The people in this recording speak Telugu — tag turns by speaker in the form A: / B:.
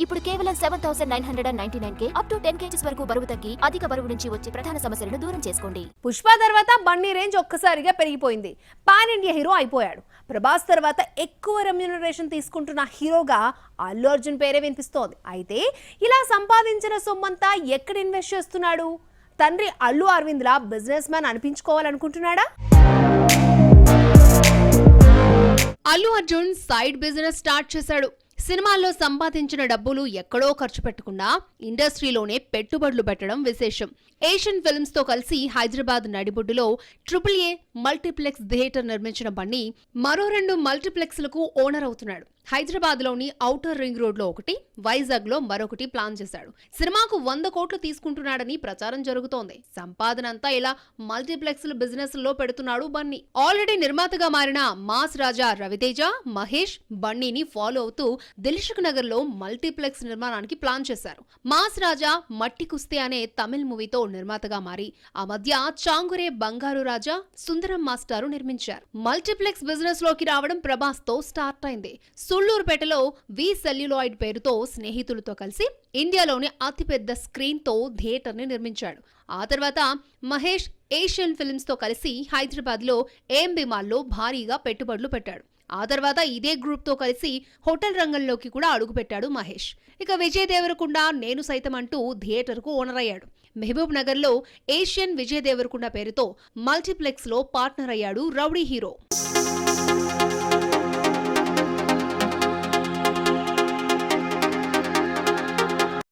A: ఇప్పుడు కేవలం 7,999 అప్ టు 10 kgs వరకు బరువు తగ్గి అధిక బరువు నుంచి వచ్చే ప్రధాన సమస్యలను దూరం చేసుకోండి.
B: పుష్ప తర్వాత బన్నీ రేంజ్ ఒక్కసారిగా పెరిగిపోయింది. పాన్ ఇండియా హీరో అయిపోయాడు. ప్రభాస్ తర్వాత ఎక్కువ రెమ్యూనరేషన్ తీసుకుంటున్న హీరోగా అల్లు అర్జున్ పేరే వినిపిస్తోంది. అయితే ఇలా సంపాదించిన సొమ్మంతా ఎక్కడ ఇన్వెస్ట్ చేస్తున్నాడు? తండ్రి అల్లు అరవింద్ లా బిజినెస్ మ్యాన్ అనిపించుకోవాలనుకుంటున్నాడా? Allu Arjun side business start చేశాడు. సినిమాల్లో సంపాదించిన డబ్బులు ఎక్కడో ఖర్చు పెట్టకుండా ఇండస్ట్రీలోనే పెట్టుబడులు పెట్టడం విశేషం. ఏషియన్ ఫిల్మ్స్ తో కలిసి హైదరాబాద్ నడిబొడ్డులో AAA మల్టీప్లెక్స్ థియేటర్ నిర్మించిన బన్నీ మరో 2 మల్టీప్లెక్స్లకు ఓనర్ అవుతున్నాడు. హైదరాబాద్ లోని ఔటర్ రింగ్ రోడ్ లో ఒకటి, వైజాగ్ లో మరొకటి ప్లాన్ చేశాడు. సినిమాకు 100 కోట్లు తీసుకుంటున్నాడని ప్రచారం జరుగుతోంది. సంపాదన అంతా ఇలా మల్టీప్లెక్స్ బిజినెస్ లో పెడుతున్నాడు బన్నీ. ఆల్రెడీ నిర్మాతగా మారిన మాస్ రాజా రవితేజ, మహేష్ బన్నీని ఫాలో అవుతూ దిల్సుఖ్ నగర్ లో మల్టీప్లెక్స్ నిర్మాణానికి ప్లాన్ చేశారు. మాస్ రాజా మట్టి కుస్తే అనే తమిళ్ మూవీతో నిర్మాతగా మారి ఆ మధ్య చాంగురే బంగారు రాజా, సుందరం మాస్టారు నిర్మించారు. మల్టీప్లెక్స్ బిజినెస్ లోకి రావడం ప్రభాస్ తో స్టార్ట్ అయింది. సుళ్లూరుపేటలో వి సెల్యులాయిడ్ పేరుతో స్నేహితులతో కలిసి ఇండియాలోని అతిపెద్ద స్క్రీన్ తో థియేటర్ ని నిర్మించాడు. ఆ తర్వాత మహేష్ ఏషియన్ ఫిల్మ్స్ తో కలిసి హైదరాబాద్ లో AMB మాల్లో భారీగా పెట్టుబడులు పెట్టాడు. ఆ తర్వాత ఇదే గ్రూప్ తో కలిసి హోటల్ రంగంలోకి కూడా అడుగుపెట్టాడు మహేష్. ఇక విజయ్ దేవరకొండ నేను సైతం అంటూ థియేటర్ కు ఓనర్ అయ్యాడు. మహబూబ్ నగర్ లో ఏషియన్ విజయ్ దేవరకొండ పేరుతో మల్టీప్లెక్స్ లో పార్ట్నర్ అయ్యాడు రౌడీ హీరో.